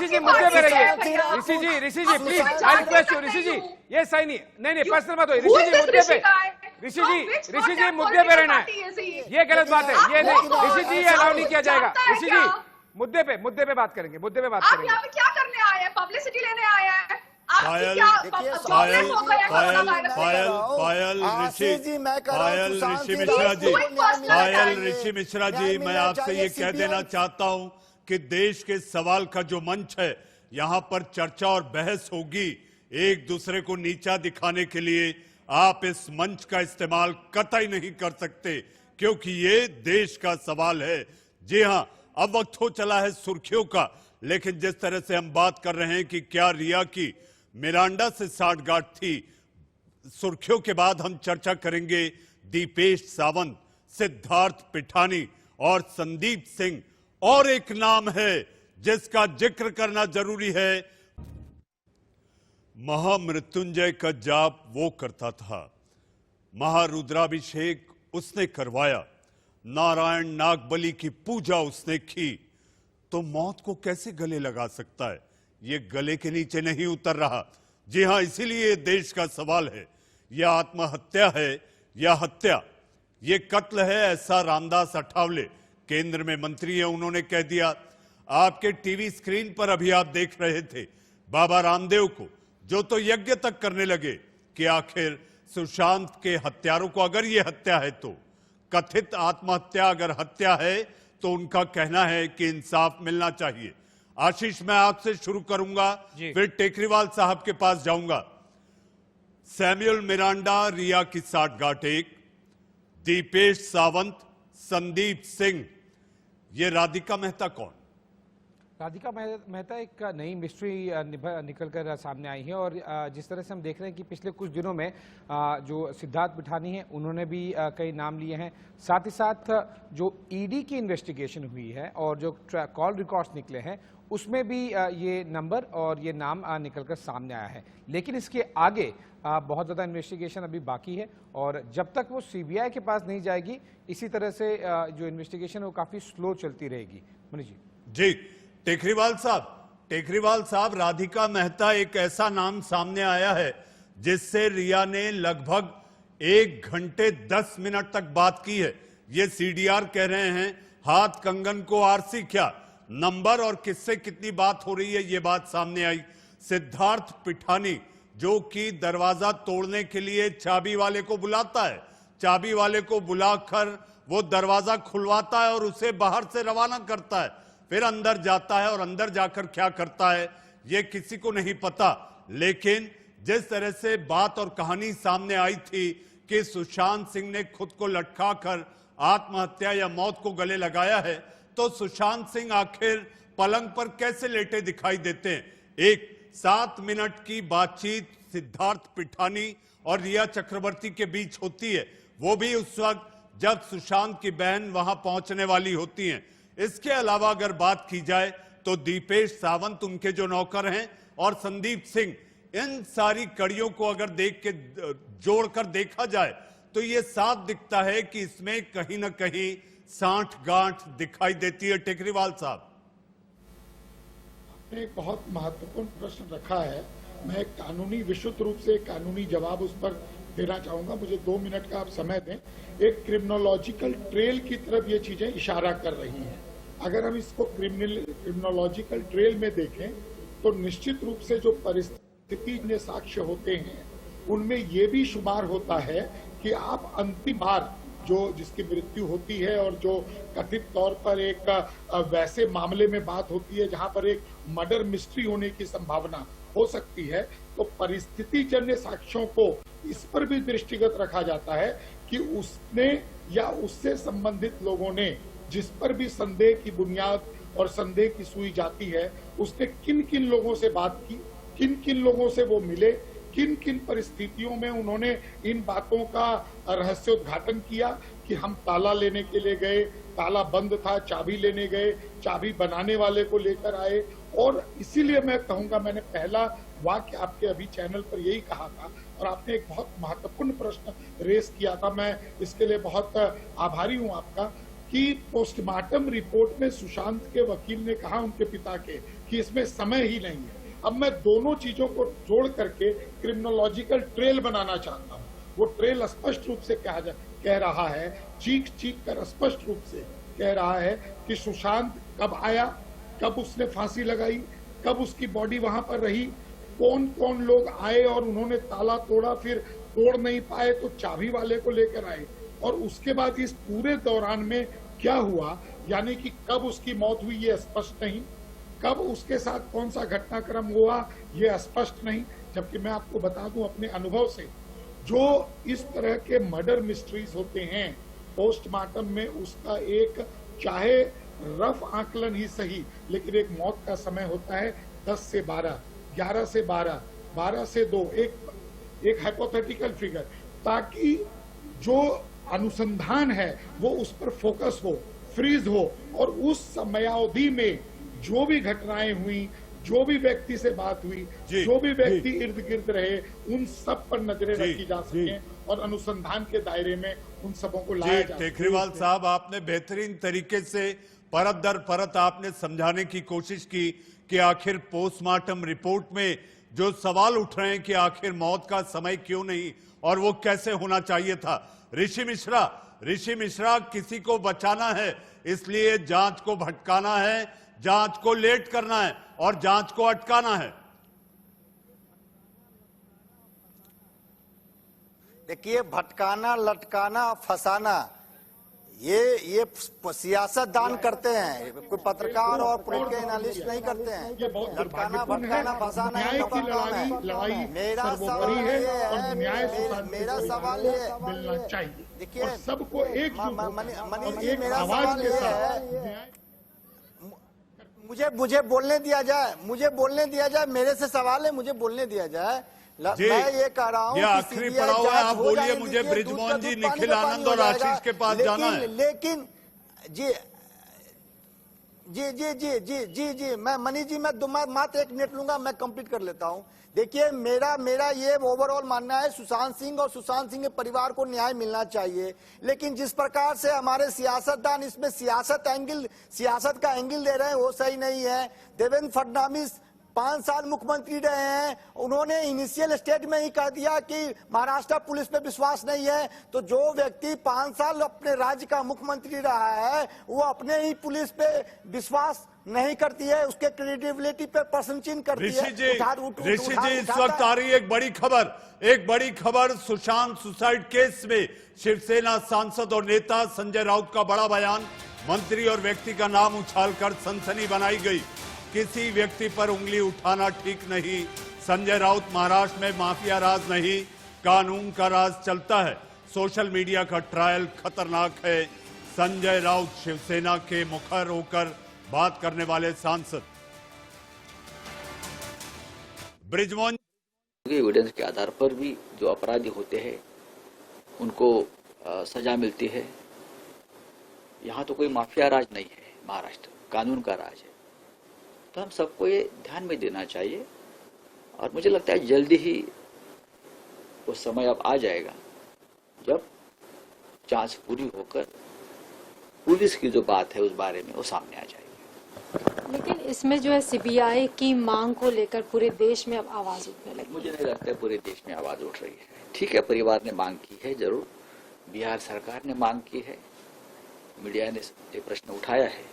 जी मुद्दे पे रहिए। ऋषि जी प्लीज, आई रिक्वेस्ट यू। ऋषि जी ये सही नहीं पर्सनल मत हो। ऋषि जी मुद्दे पे रहना है, ये गलत बात है, ये नहीं। ऋषि जी अलाउ नहीं किया जाएगा। ऋषि जी मुद्दे पे बात करेंगे, मुद्दे पे बात करेंगे। आप यहाँ पे क्या करने आए हैं? पब्लिसिटी लेने आए हैं? पायल, ऋषि मिश्रा जी मैं आपसे ये कह देना चाहता हूं कि देश के सवाल का जो मंच है, यहां पर चर्चा और बहस होगी। एक दूसरे को नीचा दिखाने के लिए आप इस मंच का इस्तेमाल कतई नहीं कर सकते, क्योंकि ये देश का सवाल है। जी हां, अब वक्त हो चला है सुर्खियों का, लेकिन जिस तरह से हम बात कर रहे हैं कि क्या रिया की मिरांडा से साठगांठ थी, सुर्खियों के बाद हम चर्चा करेंगे दीपेश सावंत, सिद्धार्थ पिठानी और संदीप सिंह। और एक नाम है जिसका जिक्र करना जरूरी है। महामृत्युंजय का जाप वो करता था, महारुद्राभिषेक उसने करवाया, नारायण नागबली की पूजा उसने की, तो मौत को कैसे गले लगा सकता है? ये गले के नीचे नहीं उतर रहा। जी हां, इसीलिए देश का सवाल है, यह आत्महत्या है या हत्या? ये कत्ल है, ऐसा रामदास अठावले केंद्र में मंत्री हैं, उन्होंने कह दिया। आपके टीवी स्क्रीन पर अभी आप देख रहे थे बाबा रामदेव को, जो तो यज्ञ तक करने लगे कि आखिर सुशांत के हत्यारों को, अगर ये हत्या है तो कथित आत्महत्या अगर हत्या है तो उनका कहना है कि इंसाफ मिलना चाहिए। आशीष, मैं आपसे शुरू करूंगा, फिर टेकरीवाल साहब के पास जाऊंगा। सैमुअल मिरांडा, रिया की साठगांठ एक, दीपेश सावंत, संदीप सिंह, ये राधिका मेहता कौन? राधिका मेहता एक नई मिस्ट्री निकलकर सामने आई है और जिस तरह से हम देख रहे हैं कि पिछले कुछ दिनों में जो सिद्धार्थ पिठानी हैं उन्होंने भी कई नाम लिए हैं, साथ ही साथ जो ईडी की इन्वेस्टिगेशन हुई है और जो कॉल रिकॉर्ड्स निकले हैं उसमें भी ये नंबर और ये नाम निकलकर सामने आया है। लेकिन इसके आगे बहुत ज़्यादा इन्वेस्टिगेशन अभी बाकी है और जब तक वो सीबीआई के पास नहीं जाएगी इसी तरह से जो इन्वेस्टिगेशन है वो काफ़ी स्लो चलती रहेगी। मनीष जी। टेकरीवाल साहब, राधिका मेहता एक ऐसा नाम सामने आया है जिससे रिया ने लगभग 1 घंटे 10 मिनट तक बात की है। ये सीडीआर कह रहे हैं, हाथ कंगन को आरसी क्या, नंबर और किससे कितनी बात हो रही है, ये बात सामने आई। सिद्धार्थ पिठानी जो कि दरवाजा तोड़ने के लिए चाबी वाले को बुलाता है, चाबी वाले को बुलाकर वो दरवाजा खुलवाता है और उसे बाहर से रवाना करता है, फिर अंदर जाता है और अंदर जाकर क्या करता है ये किसी को नहीं पता। लेकिन जिस तरह से बात और कहानी सामने आई थी कि सुशांत सिंह ने खुद को लटकाकर आत्महत्या या मौत को गले लगाया है, तो सुशांत सिंह आखिर पलंग पर कैसे लेटे दिखाई देते हैं? एक 7 मिनट की बातचीत सिद्धार्थ पिठानी और रिया चक्रवर्ती के बीच होती है, वो भी उस वक्त जब सुशांत की बहन वहां पहुंचने वाली होती हैं। इसके अलावा अगर बात की जाए तो दीपेश सावंत उनके जो नौकर हैं और संदीप सिंह, इन सारी कड़ियों को अगर देख के जोड़कर देखा जाए तो ये साफ दिखता है कि इसमें कहीं ना कहीं साठगांठ दिखाई देती है। टेकरीवाल साहब, आपने एक बहुत महत्वपूर्ण प्रश्न रखा है, मैं एक कानूनी, विशुद्ध रूप से एक कानूनी जवाब उस पर देना चाहूंगा। मुझे 2 मिनट का आप समय दें। एक क्रिमिनोलॉजिकल ट्रेल की तरफ ये चीजें इशारा कर रही हैं। अगर हम इसको क्रिमिनोलॉजिकल ट्रेल में देखें तो निश्चित रूप से जो परिस्थिति में साक्ष्य होते हैं उनमें ये भी शुमार होता है कि आप अंतिम बार जो जिसकी मृत्यु होती है और जो कथित तौर पर एक वैसे मामले में बात होती है जहां पर एक मर्डर मिस्ट्री होने की संभावना हो सकती है, तो परिस्थिति जन्य साक्ष्यों को इस पर भी दृष्टिगत रखा जाता है कि उसने या उससे संबंधित लोगों ने जिस पर भी संदेह की बुनियाद और संदेह की सुई जाती है, उसने किन किन लोगों से बात की, किन किन लोगों से वो मिले, किन किन परिस्थितियों में उन्होंने इन बातों का रहस्योद्घाटन किया कि हम ताला लेने के लिए गए, ताला बंद था, चाबी लेने गए, चाबी बनाने वाले को लेकर आए। और इसीलिए मैं कहूंगा, मैंने पहला वाक्य आपके अभी चैनल पर यही कहा था और आपने एक बहुत महत्वपूर्ण प्रश्न रेस किया था, मैं इसके लिए बहुत आभारी हूं आपका, कि पोस्टमार्टम रिपोर्ट में सुशांत के वकील ने कहा उनके पिता के कि इसमें समय ही नहीं है। अब मैं दोनों चीजों को जोड़ करके क्रिमिनोलॉजिकल ट्रेल बनाना चाहता हूँ। वो ट्रेल स्पष्ट रूप से कह रहा है, चीख कर स्पष्ट रूप से कह रहा है कि सुशांत कब आया, कब उसने फांसी लगाई, कब उसकी बॉडी वहां पर रही, कौन कौन लोग आए और उन्होंने ताला तोड़ा, फिर तोड़ नहीं पाए तो चाबी वाले को लेकर आए, और उसके बाद इस पूरे दौरान में क्या हुआ, यानी कि कब उसकी मौत हुई ये स्पष्ट नहीं, कब उसके साथ कौन सा घटनाक्रम हुआ ये स्पष्ट नहीं। जबकि मैं आपको बता दूं अपने अनुभव से, जो इस तरह के मर्डर मिस्ट्रीज होते हैं पोस्टमार्टम में, उसका एक चाहे रफ आकलन ही सही, लेकिन एक मौत का समय होता है 10 से 12, 11 से 12, 12 से 2, एक हाइपोथेटिकल फिगर, ताकि जो अनुसंधान है वो उस पर फोकस हो, फ्रीज हो, और उस समयावधि में जो भी घटनाएं हुई, जो भी व्यक्ति से बात हुई, जो भी व्यक्ति इर्द गिर्द रहे, उन सब पर नजरें रखी जा सके और अनुसंधान के दायरे में उन सबों को लाया जा सके। टेकरीवाल साहब, आपने बेहतरीन तरीके से परत दर परत आपने समझाने की कोशिश की कि आखिर पोस्टमार्टम रिपोर्ट में जो सवाल उठ रहे हैं कि आखिर मौत का समय क्यों नहीं और वो कैसे होना चाहिए था। ऋषि मिश्रा, ऋषि मिश्रा, किसी को बचाना है, इसलिए जांच को भटकाना है, जांच को लेट करना है और जांच को अटकाना है। देखिए, भटकाना, लटकाना, फंसाना, ये सियासतदान करते हैं, कोई पत्रकार और पॉलिटिकल एनालिस्ट नहीं करते हैं। लटकाना, भटकाना, फंसाना न्याय की लड़ाई मेरा सर्वोपरि है और न्याय मेरा सवाल ये मिलना चाहिए। देखिए, और सबको एक मनीष जी, एक मेरा आवाज सवाल के ये साथ है, मुझे बोलने दिया जाए, मेरे से सवाल है, मुझे बोलने दिया जाए। मैं ये कह रहा हूँ ये आखिरी पड़ाव है, आप बोलिए। मुझे ब्रिजमोहन जी, निखिल आनंद और आशीष के पास जाना है। लेकिन जी मैं मनीष जी, मैं मात्र 1 मिनट लूंगा, मैं कंप्लीट कर लेता हूँ। देखिए, मेरा ये ओवरऑल मानना है, सुशांत सिंह और सुशांत सिंह के परिवार को न्याय मिलना चाहिए। लेकिन जिस प्रकार से हमारे सियासतदान इसमें सियासत का एंगल दे रहे हैं, वो सही नहीं है। देवेंद्र फडणवीस 5 साल मुख्यमंत्री रहे हैं, उन्होंने इनिशियल स्टेज में ही कह दिया कि महाराष्ट्र पुलिस पे विश्वास नहीं है। तो जो व्यक्ति 5 साल अपने राज्य का मुख्यमंत्री रहा है, वो अपने ही पुलिस पे विश्वास नहीं करती है, उसके क्रेडिबिलिटी पे प्रश्न चिन्ह करती है। ऋषि जी, इस वक्त आ रही है एक बड़ी खबर, सुशांत सुसाइड केस में शिवसेना सांसद और नेता संजय राउत का बड़ा बयान। मंत्री और व्यक्ति का नाम उछालकर सनसनी बनाई गई। किसी व्यक्ति पर उंगली उठाना ठीक नहीं। संजय राउत महाराष्ट्र में माफिया राज नहीं, कानून का राज चलता है। सोशल मीडिया का ट्रायल खतरनाक है। संजय राउत शिवसेना के मुखर होकर बात करने वाले सांसद। ब्रिजमोहन, एविडेंस के आधार पर भी जो अपराधी होते हैं उनको सजा मिलती है। यहाँ तो कोई माफिया राज नहीं है, महाराष्ट्र कानून का राज है। तो हम सबको ये ध्यान में देना चाहिए और मुझे लगता है जल्दी ही वो समय अब आ जाएगा जब जांच पूरी होकर पुलिस की जो बात है उस बारे में वो सामने आ जाएगी। लेकिन इसमें जो है सीबीआई की मांग को लेकर पूरे देश में अब आवाज उठने लगी। मुझे नहीं लगता है पूरे देश में आवाज उठ रही है। ठीक है, परिवार ने मांग की है, जरूर बिहार सरकार ने मांग की है, मीडिया ने ये प्रश्न उठाया है,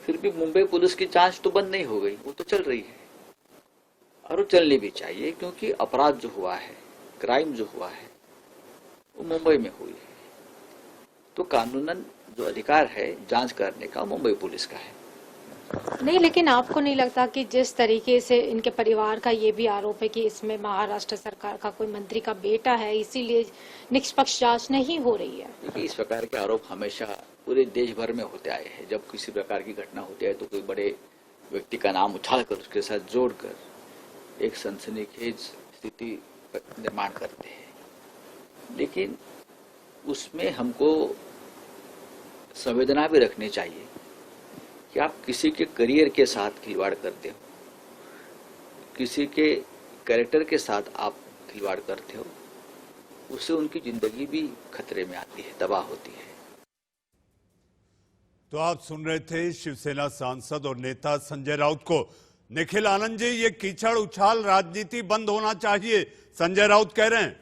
फिर भी मुंबई पुलिस की जांच तो बंद नहीं हो गई, वो तो चल रही है और वो चलनी भी चाहिए, क्योंकि अपराध जो हुआ है, क्राइम जो हुआ है, वो मुंबई में हुई है। तो कानूनन जो अधिकार है जांच करने का मुंबई पुलिस का है। नहीं, लेकिन आपको नहीं लगता कि जिस तरीके से इनके परिवार का ये भी आरोप है कि इसमें महाराष्ट्र सरकार का कोई मंत्री का बेटा है, इसीलिए निष्पक्ष जांच नहीं हो रही है? क्योंकि इस प्रकार के आरोप हमेशा पूरे देश भर में होते आए हैं। जब किसी प्रकार की घटना होती है तो कोई बड़े व्यक्ति का नाम उछालकर उसके साथ जोड़कर एक सनसनीखेज स्थिति निर्माण करते हैं। लेकिन उसमें हमको संवेदना भी रखनी चाहिए कि आप किसी के करियर के साथ खिलवाड़ करते हो, किसी के कैरेक्टर के साथ आप खिलवाड़ करते हो, उससे उनकी जिंदगी भी खतरे में आती है, तबाह होती है। तो आप सुन रहे थे शिवसेना सांसद और नेता संजय राउत को। निखिल आनंद जी, ये कीचड़ उछाल राजनीति बंद होना चाहिए, संजय राउत कह रहे हैं।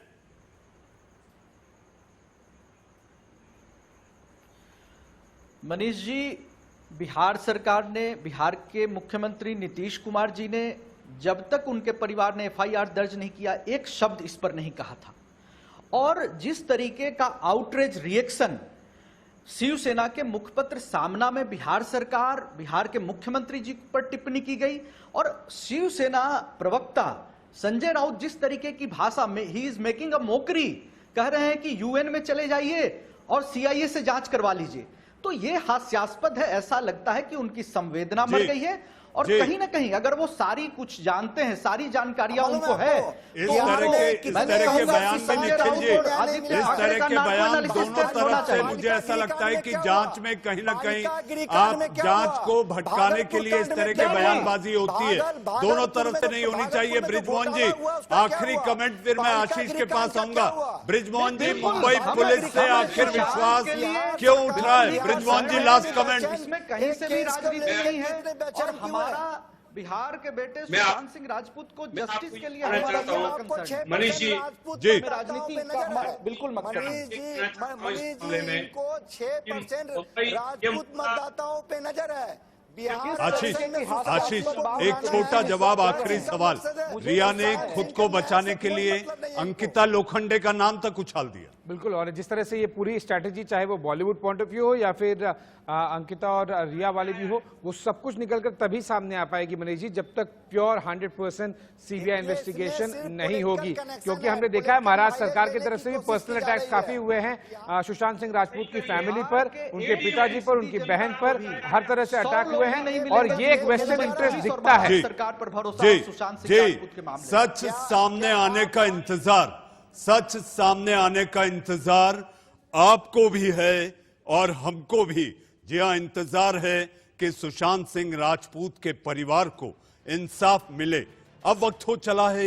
मनीष जी, बिहार सरकार ने, बिहार के मुख्यमंत्री नीतीश कुमार जी ने जब तक उनके परिवार ने एफआईआर दर्ज नहीं किया, एक शब्द इस पर नहीं कहा था। और जिस तरीके का आउटरेज रिएक्शन शिवसेना के मुखपत्र सामना में बिहार सरकार, बिहार के मुख्यमंत्री जी पर टिप्पणी की गई, और शिवसेना प्रवक्ता संजय राउत जिस तरीके की भाषा में he is making a Mokri, कह रहे हैं कि यूएन में चले जाइए और सीआईए से जांच करवा लीजिए, तो ये हास्यास्पद है। ऐसा लगता है कि उनकी संवेदना मर गई है और कहीं ना कहीं अगर वो सारी कुछ जानते हैं, सारी जानकारियां उनको है, इस तरह के बयान भी निखिल जी, इस तरह के बयान दोनों तरफ से मुझे ऐसा लगता है कि जांच में कहीं ना कहीं आप जांच को भटकाने के लिए इस तरह के बयानबाजी होती है, दोनों तरफ से नहीं होनी चाहिए। ब्रिजमोहन जी, आखिरी कमेंट, फिर मैं आशीष के पास आऊंगा। ब्रिजमोहन जी, मुंबई पुलिस से आखिर विश्वास क्यों उठ रहा है? ब्रिजमोहन जी, लास्ट कमेंट। इसमें कहीं से भी राजनीति नहीं है और हमारा बिहार के बेटे मैं आप- सुशांत सिंह राजपूत को मैं जस्टिस आपको के लिए कहना हमारा चाहता हूं, क्या आपको कंसर्न है? 6% मनीष जी, राजपूत जी। मतदाताओं पे नजर है। बिल्कुल मत करना। मनीष जी मैं चाहता हूं इस मनीष मामले जी में इनको 6% ये राजपूत मुद्दा- मतदाताओं पे नजर है। बिहार आशीष इलेक्शन में सुशांत आशीष सिंह को एक बनाना छोटा है। जवाब, आखिरी इसका सवाल। मकसद है। रिया ने सुशांत खुद सिंह को का बचाने के कोई लिए मतलब नहीं है इनको। अंकिता लोखंडे का नाम तक उछाल दिया। बिल्कुल, और जिस तरह से ये पूरी स्ट्रैटेजी, चाहे वो बॉलीवुड पॉइंट ऑफ व्यू हो या फिर अंकिता और रिया वाली भी हो, वो सब कुछ निकलकर तभी सामने आ पाएगी मनीष जी, जब तक प्योर 100% सीबीआई इन्वेस्टिगेशन नहीं होगी। क्योंकि हमने देखा है महाराष्ट्र सरकार की तरफ से भी पर्सनल अटैक्स काफी हुए हैं सुशांत सिंह राजपूत की फैमिली पर, उनके पिताजी पर, उनकी बहन पर, हर तरह से अटैक हुए हैं और ये एक वेस्टेड इंटरेस्ट दिखता है। जी, सरकार पर भरोसा जी, और सुशांत सिंह राजपूत के जी, मामले में। सच सामने आने का इंतजार, सच सामने आने का इंतजार आपको भी है और हमको भी। जी हाँ, इंतजार है कि सुशांत सिंह राजपूत के परिवार को इंसाफ मिले। अब वक्त हो चला है